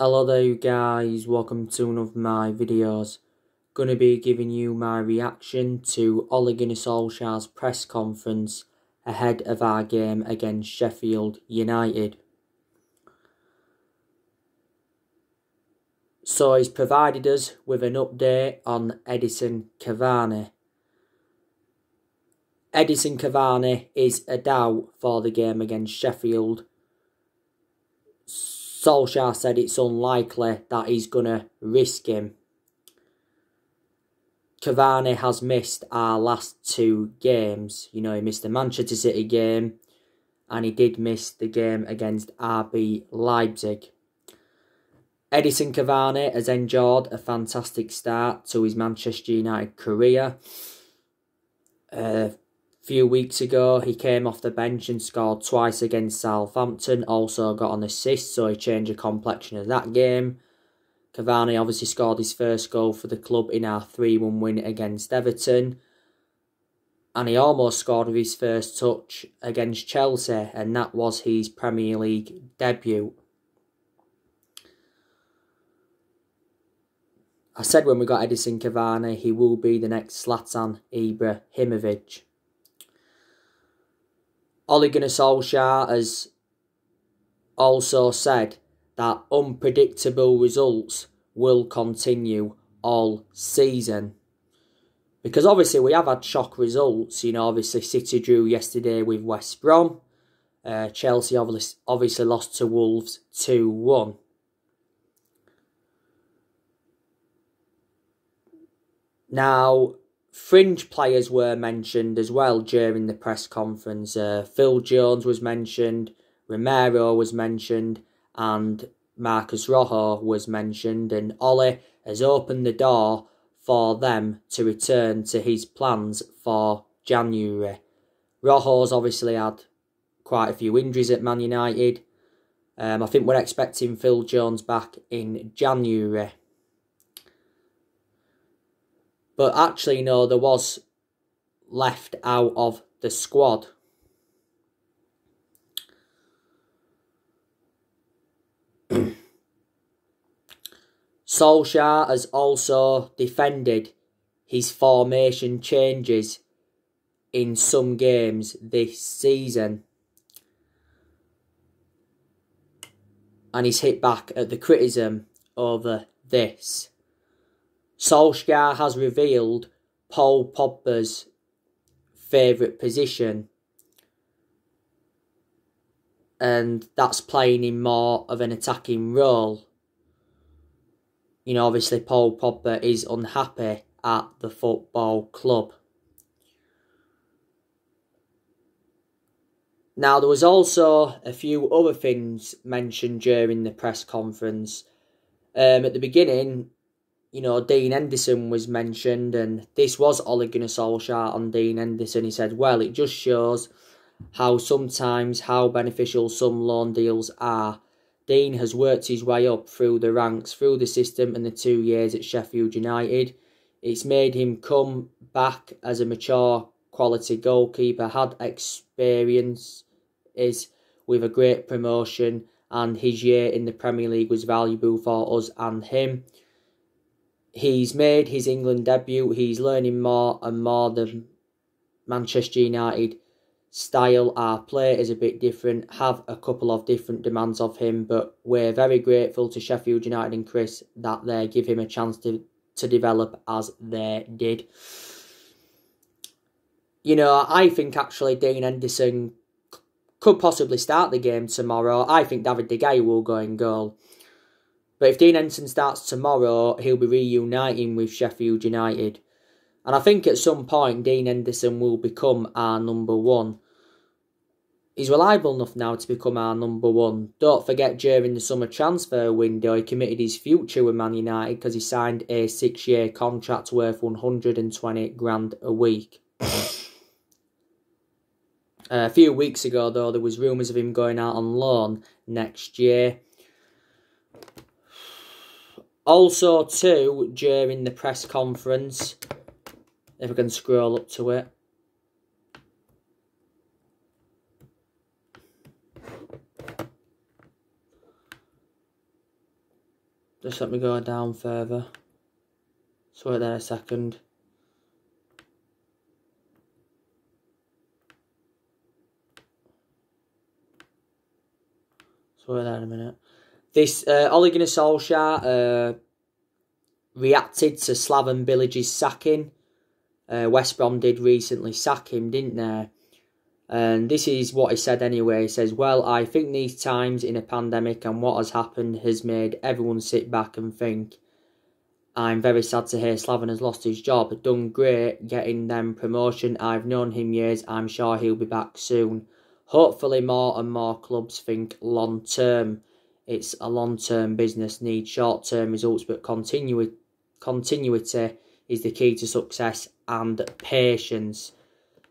Hello there you guys, welcome to one of my videos. Gonna be giving you my reaction to Ole Gunnar Solskjaer's press conference ahead of our game against Sheffield United. So he's provided us with an update on Edinson Cavani. Edinson Cavani is a doubt for the game against Sheffield. Solskjaer said it's unlikely that he's going to risk him. Cavani has missed our last two games. He missed the Manchester City game and he did miss the game against RB Leipzig. Edinson Cavani has enjoyed a fantastic start to his Manchester United career. A few weeks ago, he came off the bench and scored twice against Southampton. Also got an assist, so he changed the complexion of that game. Cavani obviously scored his first goal for the club in our 3-1 win against Everton. And he almost scored with his first touch against Chelsea, and that was his Premier League debut. I said when we got Edinson Cavani, he will be the next Zlatan Ibrahimovic. Ole Gunnar Solsjaer has also said that unpredictable results will continue all season. Because obviously we have had shock results. Obviously City drew yesterday with West Brom. Chelsea obviously lost to Wolves 2-1. Now, fringe players were mentioned as well during the press conference. Phil Jones was mentioned, Romero was mentioned, and Marcus Rojo was mentioned. And Ole has opened the door for them to return to his plans for January. Rojo's obviously had quite a few injuries at Man United. I think we're expecting Phil Jones back in January. But actually, no, there was left out of the squad. Solskjaer has also defended his formation changes in some games this season. And he's hit back at the criticism over this. Solskjaer has revealed Paul Pogba's favourite position, and that's playing in more of an attacking role. Obviously Paul Pogba is unhappy at the football club. Now, there was also a few other things mentioned during the press conference. At the beginning, Dean Henderson was mentioned, and this was Ole Gunnar Solskjaer on Dean Henderson. He said, well, it just shows how beneficial some loan deals are. Dean has worked his way up through the ranks, through the system in the 2 years at Sheffield United. It's made him come back as a mature quality goalkeeper, had experience with a great promotion, and his year in the Premier League was valuable for us and him. He's made his England debut. He's learning more and more. The Manchester United style, our play is a bit different, have a couple of different demands of him, but we're very grateful to Sheffield United and Chris that they give him a chance to develop as they did. I think actually Dean Henderson could possibly start the game tomorrow. I think David De Gea will go in goal. But if Dean Henderson starts tomorrow, he'll be reuniting with Sheffield United. And I think at some point, Dean Henderson will become our number one. He's reliable enough now to become our number one. Don't forget, during the summer transfer window, he committed his future with Man United because he signed a 6-year contract worth 120 grand a week. A few weeks ago, though, there was rumours of him going out on loan next year. Also, too, during the press conference, if I can scroll up to it. Just let me go down further. So wait there a second. So wait there in a minute. This Ole Gunnar Solsjaer reacted to Slaven Bilic's sacking. West Brom did recently sack him, didn't they? And this is what he said anyway. He says, well, I think these times in a pandemic and what has happened has made everyone sit back and think. I'm very sad to hear Slaven has lost his job. Done great getting them promotion. I've known him years. I'm sure he'll be back soon. Hopefully more and more clubs think long term. It's a long term business, needs short term results, but continuity is the key to success and patience.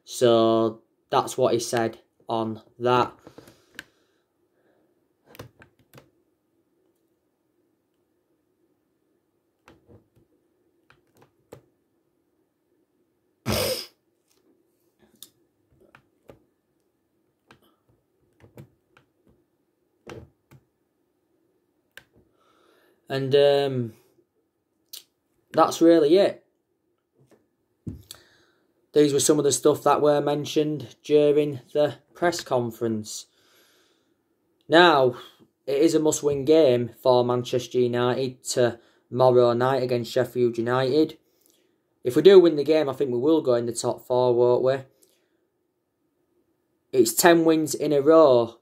So that's what he said on that. And that's really it. These were some of the stuff that were mentioned during the press conference. Now, it is a must-win game for Manchester United tomorrow night against Sheffield United. If we do win the game, I think we will go in the top 4, won't we? It's 10 wins in a row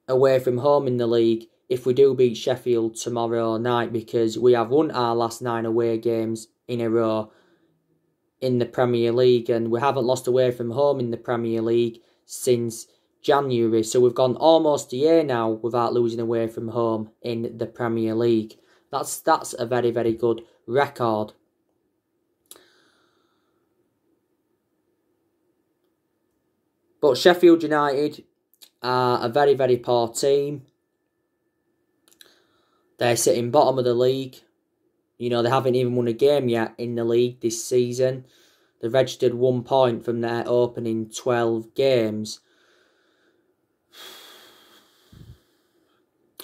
away from home in the league if we do beat Sheffield tomorrow night, because we have won our last 9 away games in a row in the Premier League, and we haven't lost away from home in the Premier League since January. So we've gone almost a year now without losing away from home in the Premier League. That's a very, very good record. But Sheffield United are a very, very poor team. They're sitting bottom of the league. You know, they haven't even won a game yet in the league this season. They've registered 1 point from their opening 12 games.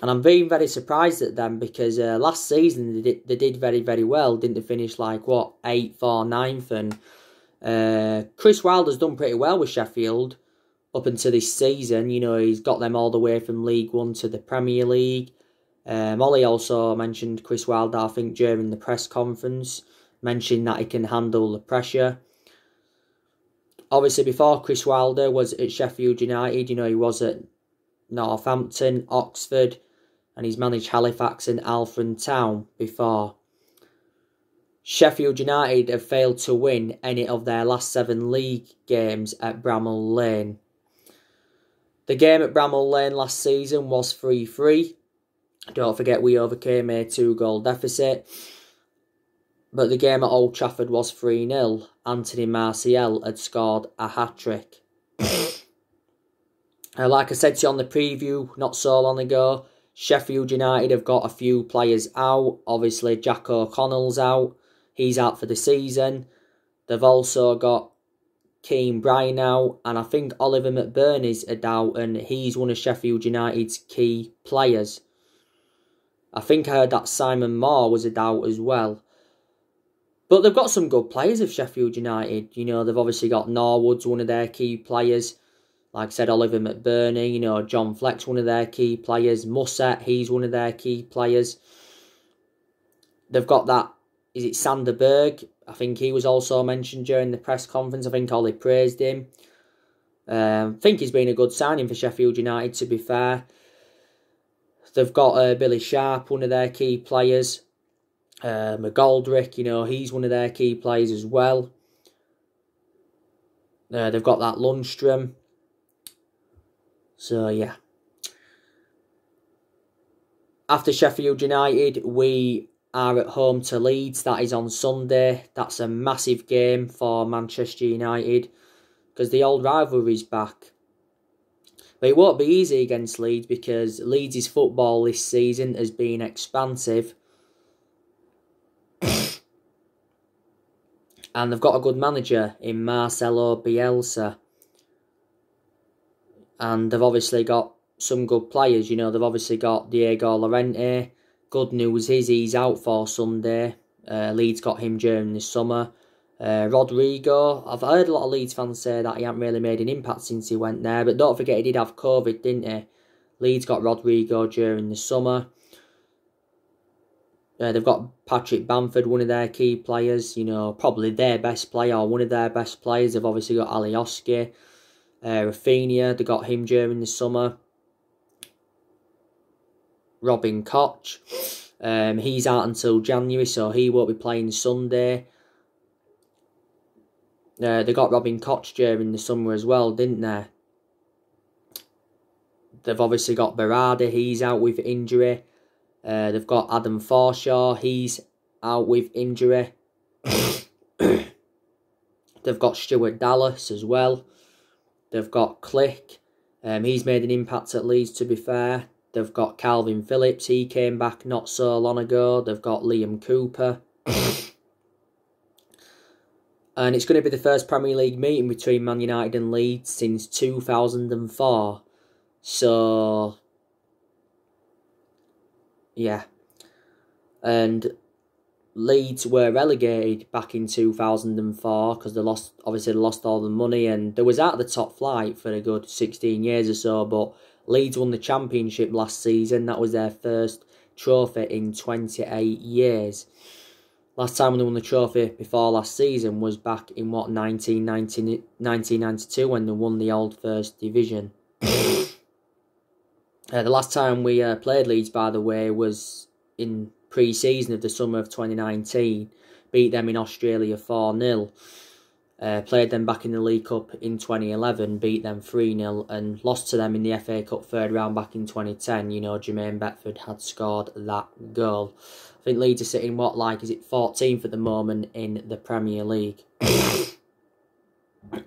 And I'm being very surprised at them because last season they did very, very well. Didn't they finish like, what, 8th or 9th? And Chris Wilder's done pretty well with Sheffield up until this season. You know, he's got them all the way from League One to the Premier League. Ollie also mentioned Chris Wilder, I think, during the press conference, mentioning that he can handle the pressure. Obviously, before Chris Wilder was at Sheffield United, you know, he was at Northampton, Oxford, and he's managed Halifax and Alfred Town before. Sheffield United have failed to win any of their last 7 league games at Bramall Lane. The game at Bramall Lane last season was 3-3. Don't forget we overcame a 2-goal deficit. But the game at Old Trafford was 3-0. Anthony Martial had scored a hat-trick. Like I said to you on the preview not so long ago, Sheffield United have got a few players out. Obviously, Jack O'Connell's out. He's out for the season. They've also got Keane Bryan out. And I think Oliver McBurney's a doubt, and he's one of Sheffield United's key players. I think I heard that Simon Moore was a doubt as well. But they've got some good players of Sheffield United. You know, they've obviously got Norwood's one of their key players. Like I said, Oliver McBurney, you know, John Fleck's one of their key players. Musset, he's one of their key players. They've got that, is it Sander Berg? I think he was also mentioned during the press conference. I think Ollie praised him. I think he's been a good signing for Sheffield United, to be fair. They've got Billy Sharp, one of their key players. McGoldrick, you know, he's one of their key players as well. They've got that Lundstrom. So, yeah. After Sheffield United, we are at home to Leeds. That is on Sunday. That's a massive game for Manchester United because the old rivalry's back. But it won't be easy against Leeds because Leeds' football this season has been expansive. And they've got a good manager in Marcelo Bielsa. And they've obviously got some good players. You know, they've obviously got Diego Llorente. Good news is he's out for Sunday. Leeds got him during the summer. Rodrigo, I've heard a lot of Leeds fans say that he hasn't really made an impact since he went there, but don't forget he did have COVID, didn't he? Leeds got Rodrigo during the summer. They've got Patrick Bamford, one of their key players, you know, probably their best player or one of their best players. They've obviously got Alioski, Rafinha, they got him during the summer. Robin Koch, he's out until January, so he won't be playing Sunday. They got Robin Koch during the summer as well, didn't they? They've obviously got Berardi, he's out with injury. They've got Adam Forshaw, he's out with injury. They've got Stuart Dallas as well. They've got Click, he's made an impact at Leeds, to be fair. They've got Calvin Phillips, he came back not so long ago. They've got Liam Cooper. And it's going to be the first Premier League meeting between Man United and Leeds since 2004. So, yeah. And Leeds were relegated back in 2004 because they lost all the money, and they was out of the top flight for a good 16 years or so, but Leeds won the championship last season. That was their first trophy in 28 years. Last time they won the trophy before last season was back in 1992 when they won the old First Division. The last time we played Leeds, by the way, was in pre-season of the summer of 2019. Beat them in Australia 4-0. Played them back in the League Cup in 2011, beat them 3-0 and lost to them in the FA Cup third round back in 2010. You know, Jermaine Beckford had scored that goal. I think Leeds are sitting, 14th at the moment in the Premier League.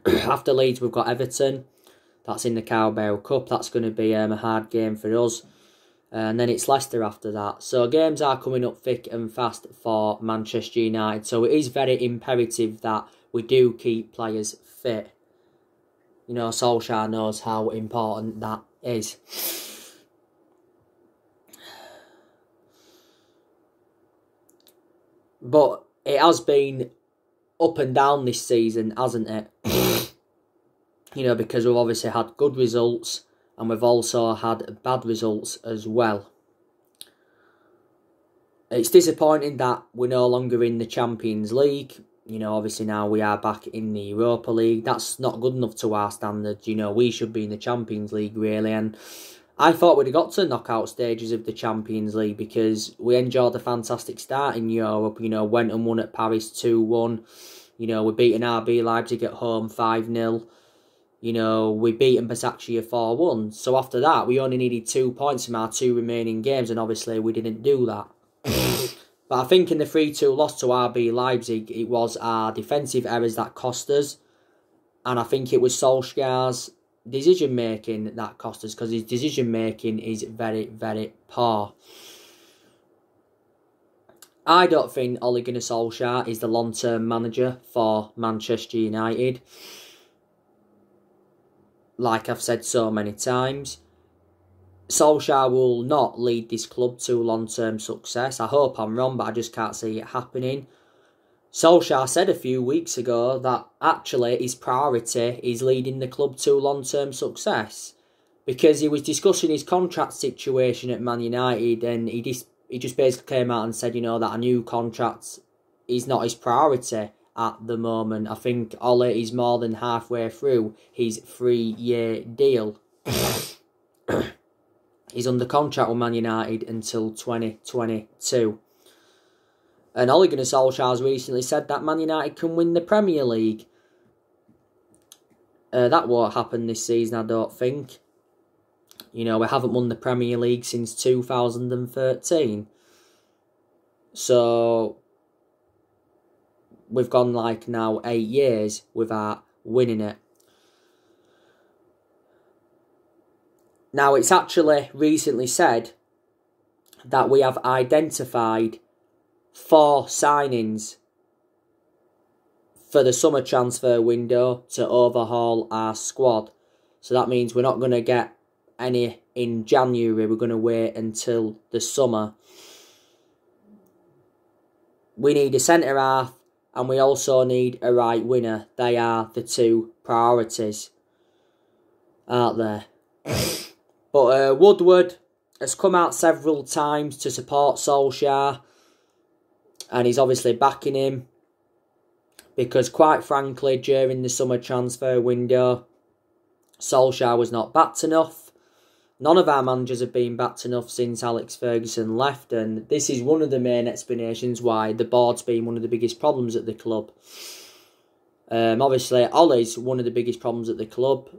After Leeds, we've got Everton. That's in the Carabao Cup. That's going to be a hard game for us. And then it's Leicester after that. So games are coming up thick and fast for Manchester United. So it is very imperative that we do keep players fit. You know, Solsjaer knows how important that is. But it has been up and down this season, hasn't it? You know, because we've obviously had good results and we've also had bad results as well. It's disappointing that we're no longer in the Champions League. You know, obviously now we are back in the Europa League. That's not good enough to our standards. You know, we should be in the Champions League, really. And I thought we'd have got to knockout stages of the Champions League because we enjoyed a fantastic start in Europe. You know, went and won at Paris 2-1. You know, we're beating RB Leipzig at home 5-0. You know, we beaten Başakşehir 4-1. So after that, we only needed 2 points from our 2 remaining games, and obviously we didn't do that. But I think in the 3-2 loss to RB Leipzig, it was our defensive errors that cost us. And I think it was Solskjaer's decision-making that cost us, because his decision-making is very, very poor. I don't think Ole Gunnar Solskjaer is the long-term manager for Manchester United. Like I've said so many times, Solskjaer will not lead this club to long-term success. I hope I'm wrong, but I just can't see it happening. Solskjaer said a few weeks ago that actually his priority is leading the club to long-term success, because he was discussing his contract situation at Man United, and he just basically came out and said, you know, that a new contract is not his priority at the moment. I think Ole is more than halfway through his 3-year deal. He's under contract with Man United until 2022. And Ole Gunnar Solskjaer has recently said that Man United can win the Premier League. That won't happen this season, I don't think. You know, we haven't won the Premier League since 2013. So we've gone like now 8 years without winning it. Now, it's actually recently said that we have identified 4 signings for the summer transfer window to overhaul our squad. So that means we're not going to get any in January. We're going to wait until the summer. We need a centre-half and we also need a right winger. They are the two priorities, aren't they? But Woodward has come out several times to support Solsjaer, and he's obviously backing him because, quite frankly, during the summer transfer window, Solsjaer was not backed enough. None of our managers have been backed enough since Alex Ferguson left, and this is one of the main explanations why the board's been one of the biggest problems at the club. Obviously, Ollie's one of the biggest problems at the club.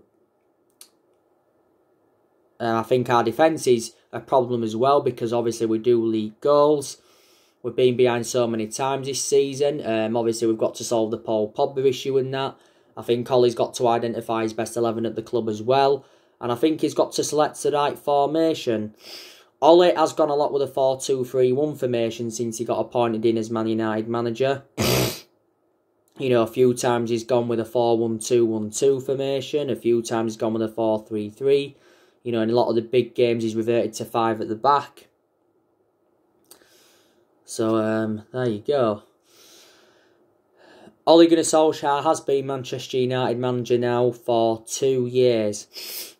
I think our defence is a problem as well because obviously we do leak goals. We've been behind so many times this season. Obviously, we've got to solve the Paul Pogba issue in that. I think Ollie's got to identify his best 11 at the club as well. And I think he's got to select the right formation. Ollie has gone a lot with a 4-2-3-1 formation since he got appointed in as Man United manager. You know, a few times he's gone with a 4-1-2-1-2 formation. A few times he's gone with a 4-3-3. You know, in a lot of the big games he's reverted to 5 at the back. So, there you go. Ole Gunnar Solskjaer has been Manchester United manager now for 2 years.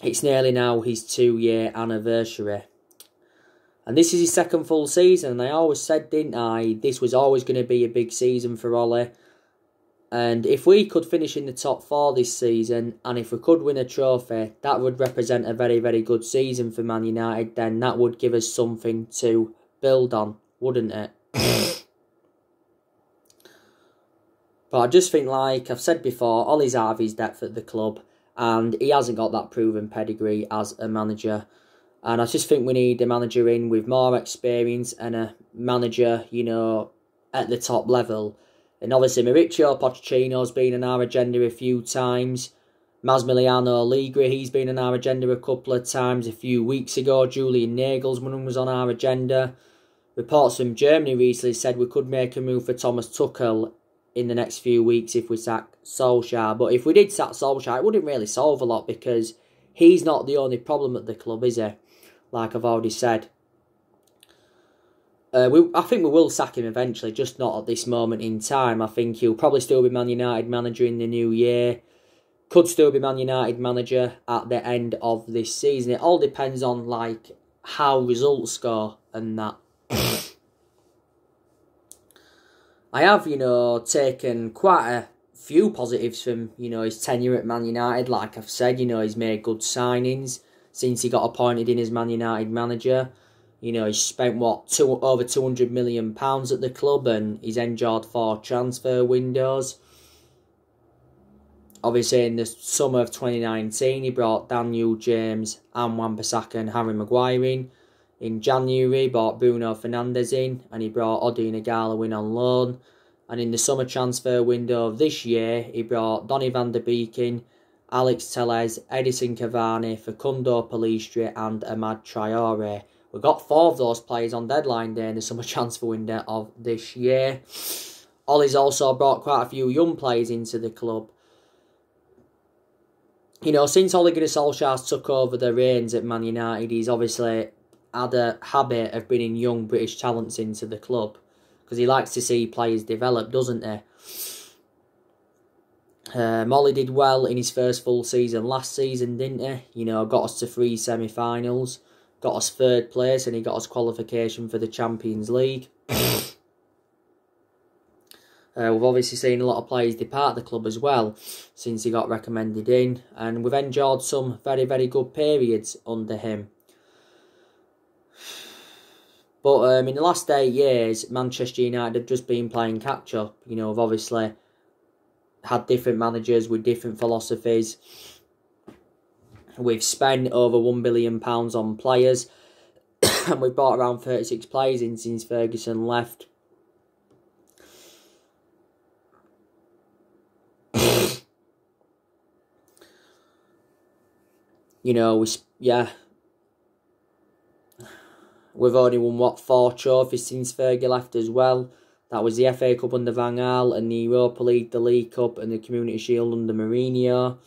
It's nearly now his 2-year anniversary. And this is his second full season. And I always said, didn't I, this was always going to be a big season for Ole. And if we could finish in the top 4 this season, and if we could win a trophy, that would represent a very, very good season for Man United. Then that would give us something to build on, wouldn't it? But I just think, like I've said before, Ollie's out of his depth at the club, and he hasn't got that proven pedigree as a manager. And I just think we need a manager in with more experience and a manager, you know, at the top level. And obviously, Mauricio Pochettino's been on our agenda a few times. Massimiliano Allegri, he's been on our agenda a couple of times. A few weeks ago, Julian Nagelsmann was on our agenda. Reports from Germany recently said we could make a move for Thomas Tuchel in the next few weeks if we sack Solskjaer. But if we did sack Solskjaer, it wouldn't really solve a lot because he's not the only problem at the club, is he? Like I've already said. I think we will sack him eventually, just not at this moment in time. I think he'll probably still be Man United manager in the new year. Could still be Man United manager at the end of this season. It all depends on like how results go and that. I have, you know, taken quite a few positives from, you know, his tenure at Man United. Like I've said, you know, he's made good signings since he got appointed in as Man United manager. You know, he's spent, over £200 million at the club, and he's endured 4 transfer windows. Obviously, in the summer of 2019, he brought Daniel James and Wan-Bissaka and Harry Maguire in. In January, he brought Bruno Fernandes in, and he brought Odin Igalo in on loan. And in the summer transfer window of this year, he brought Donny van der Beek in, Alex Telles, Edison Cavani, Facundo Pellistri and Amad Traore. We got 4 of those players on deadline day in the summer transfer window of this year. Ollie's also brought quite a few young players into the club. You know, since Ole Gunnar Solskjaer took over the reins at Man United, he's obviously had a habit of bringing young British talents into the club. Because he likes to see players develop, doesn't he? Ollie did well in his first full season last season, didn't he? You know, got us to 3 semi-finals. Got us 3rd place, and he got us qualification for the Champions League. We've obviously seen a lot of players depart the club as well since he got recommended in, and we've enjoyed some very, very good periods under him. But in the last 8 years, Manchester United have just been playing catch-up. You know, we've obviously had different managers with different philosophies. We've spent over £1 billion on players. And we've bought around 36 players in since Ferguson left. You know, we've only won, 4 trophies since Fergie left as well. That was the FA Cup under Van Gaal and the Europa League, the League Cup and the Community Shield under Mourinho.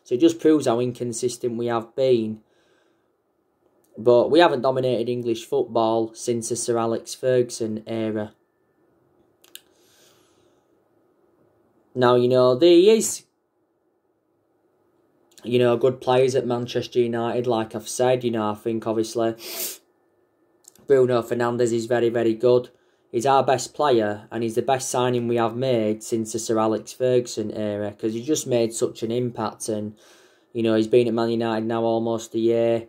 So it just proves how inconsistent we have been. But we haven't dominated English football since the Sir Alex Ferguson era. Now, there is, good players at Manchester United, like I've said. I think, obviously, Bruno Fernandes is very, very good. He's our best player, and he's the best signing we have made since the Sir Alex Ferguson era, because he just made such an impact, and, he's been at Man United now almost a year.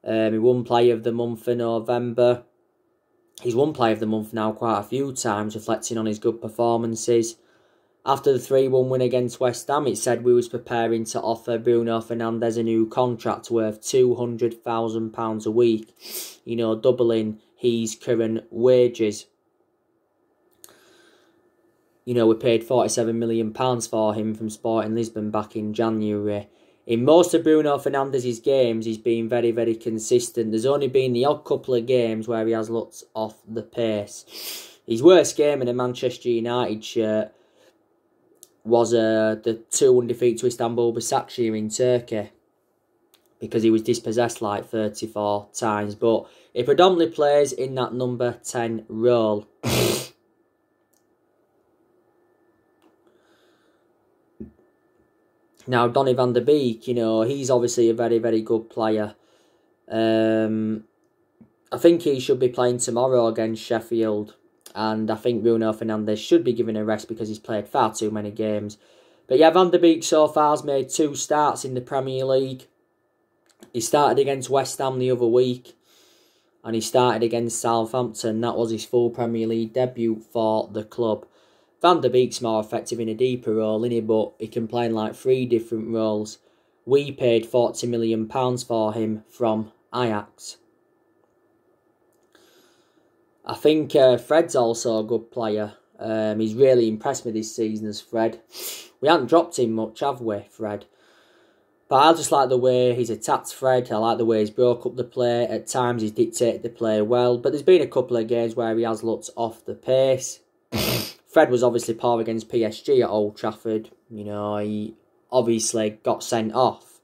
He won Player of the Month for November. He's won Player of the Month now quite a few times, reflecting on his good performances. After the 3-1 win against West Ham, it said we was preparing to offer Bruno Fernandes a new contract worth £200,000 a week, doubling his current wages. We paid £47 million for him from Sporting Lisbon back in January. In most of Bruno Fernandes' games, he's been very, very consistent. There's only been the odd couple of games where he has looked off the pace. His worst game in a Manchester United shirt was the 2-1 defeat to Istanbul Başakşehir in Turkey, because he was dispossessed like 34 times. But he predominantly plays in that number 10 role. Now, Donny van der Beek, he's obviously a very, very good player. I think he should be playing tomorrow against Sheffield. And I think Bruno Fernandes should be given a rest because he's played far too many games. But yeah, Van der Beek so far has made 2 starts in the Premier League. He started against West Ham the other week, and he started against Southampton. That was his full Premier League debut for the club. Van der Beek's more effective in a deeper role, innit? But he can play in like 3 different roles. We paid £40 million for him from Ajax. I think Fred's also a good player. He's really impressed me this season as Fred. We haven't dropped him much, have we, Fred? But I just like the way he's attacked Fred. I like the way he's broke up the play. At times he's dictated the play well. But there's been a couple of games where he has looked off the pace. Fred was obviously poor against PSG at Old Trafford. He obviously got sent off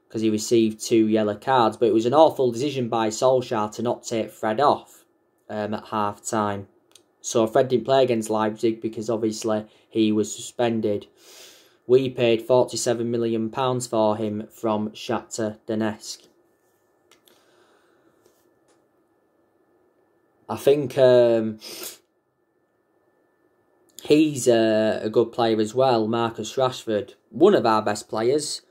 because he received 2 yellow cards. But it was an awful decision by Solsjaer to not take Fred off at half-time. So Fred didn't play against Leipzig because obviously he was suspended. We paid £47 million for him from Shakhtar Donetsk. I think he's a good player as well, Marcus Rashford. One of our best players.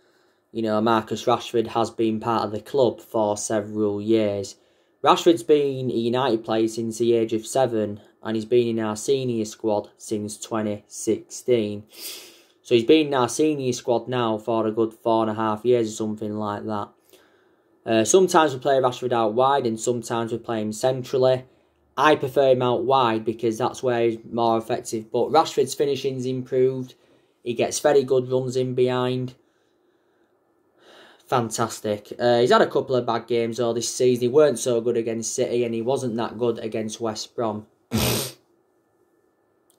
Marcus Rashford has been part of the club for several years. Rashford's been a United player since the age of 7, and he's been in our senior squad since 2016. So he's been in our senior squad now for a good 4.5 years or something like that. Sometimes we play Rashford out wide and sometimes we play him centrally. I prefer him out wide because that's where he's more effective. But Rashford's finishing's improved. He gets very good runs in behind. Fantastic. He's had a couple of bad games though this season. He weren't so good against City and he wasn't that good against West Brom.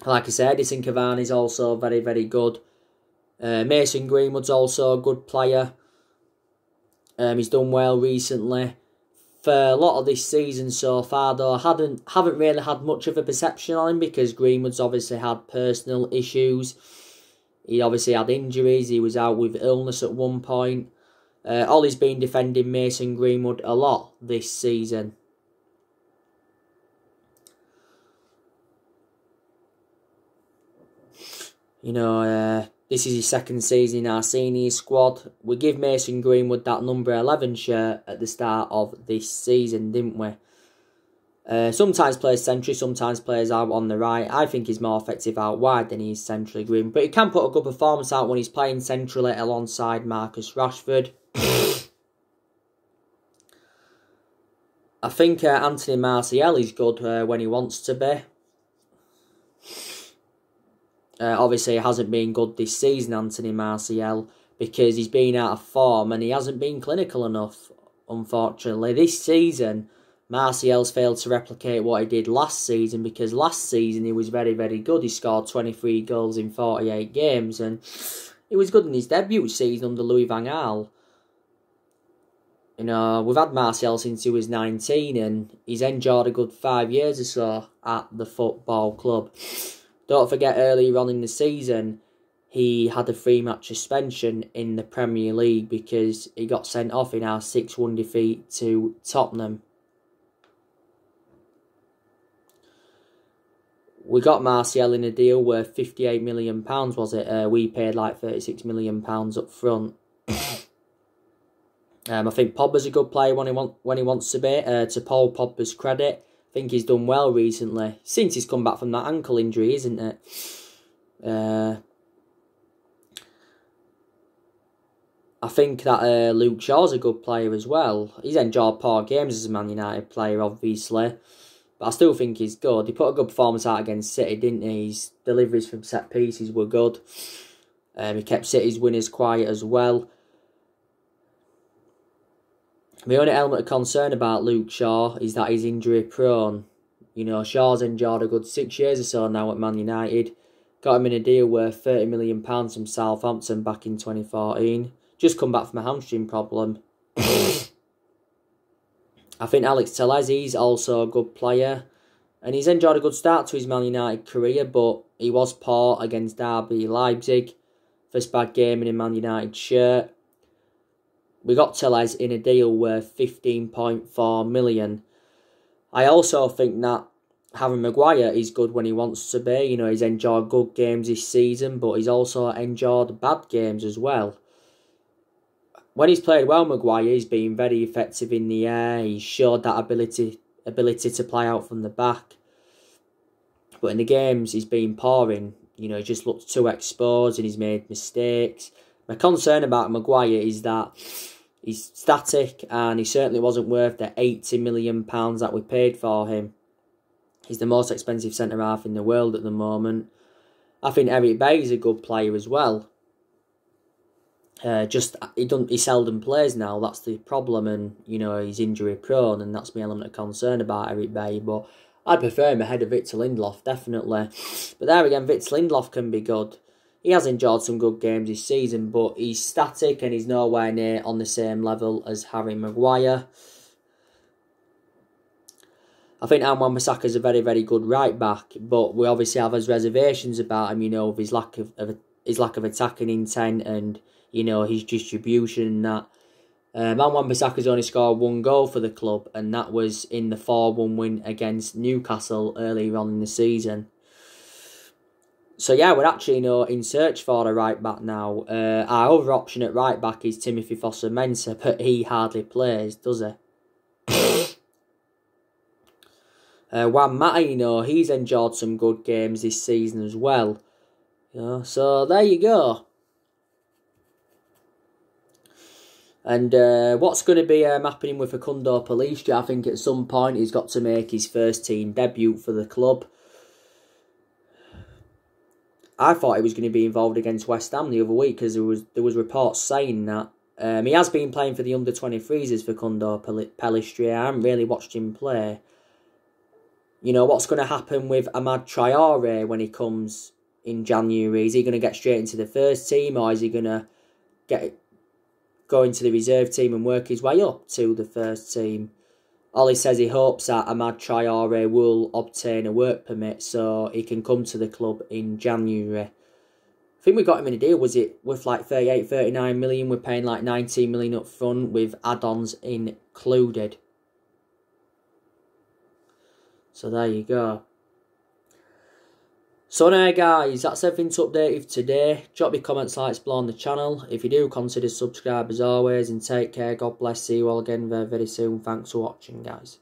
Like I said, Edison Cavani's also very, very good. Mason Greenwood's also a good player. He's done well recently. For a lot of this season so far, though, I haven't really had much of a perception on him because Greenwood's obviously had personal issues. He obviously had injuries. He was out with illness at one point. Ollie's been defending Mason Greenwood a lot this season. This is his second season in our senior squad. We give Mason Greenwood that number 11 shirt at the start of this season, didn't we? Sometimes plays centrally, sometimes plays out on the right. I think he's more effective out wide than he is centrally green. But he can put a good performance out when he's playing centrally alongside Marcus Rashford. I think Anthony Martial is good when he wants to be. Obviously, he hasn't been good this season, Anthony Martial, because he's been out of form and he hasn't been clinical enough, unfortunately. This season, Martial's failed to replicate what he did last season, because last season he was very, very good. He scored 23 goals in 48 games, and he was good in his debut season under Louis van Gaal. You know, we've had Martial since he was 19 and he's endured a good 5 years or so at the football club. Don't forget earlier on in the season, he had a 3-match suspension in the Premier League because he got sent off in our 6-1 defeat to Tottenham. We got Martial in a deal worth £58 million, was it? We paid like £36 million up front. I think Pogba's a good player when he wants to be. To Paul Pogba's credit, I think he's done well recently. Since he's come back from that ankle injury, isn't it? I think that Luke Shaw's a good player as well. He's enjoyed poor games as a Man United player, obviously. But I still think he's good. He put a good performance out against City, didn't he? His deliveries from set pieces were good. He kept City's winners quiet as well. The only element of concern about Luke Shaw is that he's injury prone. You know, Shaw's endured a good 6 years or so now at Man United. Got him in a deal worth £30 million from Southampton back in 2014. Just come back from a hamstring problem. I think Alex Telles, he's also a good player. And he's enjoyed a good start to his Man United career, but he was poor against RB Leipzig. First bad game in a Man United shirt. We got Telles in a deal worth £15.4 million. I also think that Harry Maguire is good when he wants to be. You know, he's enjoyed good games this season, but he's also enjoyed bad games as well. When he's played well, Maguire, he's been very effective in the air. He's showed that ability to play out from the back. But in the games, he's been poor in. You know, he just looks too exposed and he's made mistakes. My concern about Maguire is that he's static and he certainly wasn't worth the £80 million that we paid for him. He's the most expensive centre-half in the world at the moment. I think Eric Bailly is a good player as well. He seldom plays now. That's the problem, and you know he's injury prone, and that's my element of concern about Eric Bailly. But I'd prefer him ahead of Victor Lindelof, definitely. But there again, Victor Lindelof can be good. He has enjoyed some good games this season, but he's static and he's nowhere near on the same level as Harry Maguire. I think Wan-Bissaka is a very, very good right back, but we obviously have his reservations about him. You know, with his lack of attacking intent and you know his distribution and that. Wan-Bissaka's only scored 1 goal for the club, and that was in the 4-1 win against Newcastle earlier on in the season. So yeah, we're actually in search for a right back now. Our other option at right back is Timothy Fosu-Mensah, but he hardly plays, does he? Juan Mata, he's enjoyed some good games this season as well. So there you go. And what's going to be happening with Facundo Pellistri? I think at some point he's got to make his first team debut for the club. I thought he was going to be involved against West Ham the other week because there was reports saying that. He has been playing for the under-23s as Facundo Pellistri. I haven't really watched him play. You know, what's going to happen with Amad Traore when he comes in January? Is he going to get straight into the first team, or is he going to go into the reserve team and work his way up to the first team? Ollie says he hopes that Amad Traore will obtain a work permit so he can come to the club in January. I think we got him in a deal, was it with like 38, 39 million? We're paying like 19 million up front with add-ons included. So there you go. So now guys, that's everything to update you today. Drop your comments, likes below on the channel. If you do, consider subscribe as always, and take care. God bless. See you all again very, very soon. Thanks for watching, guys.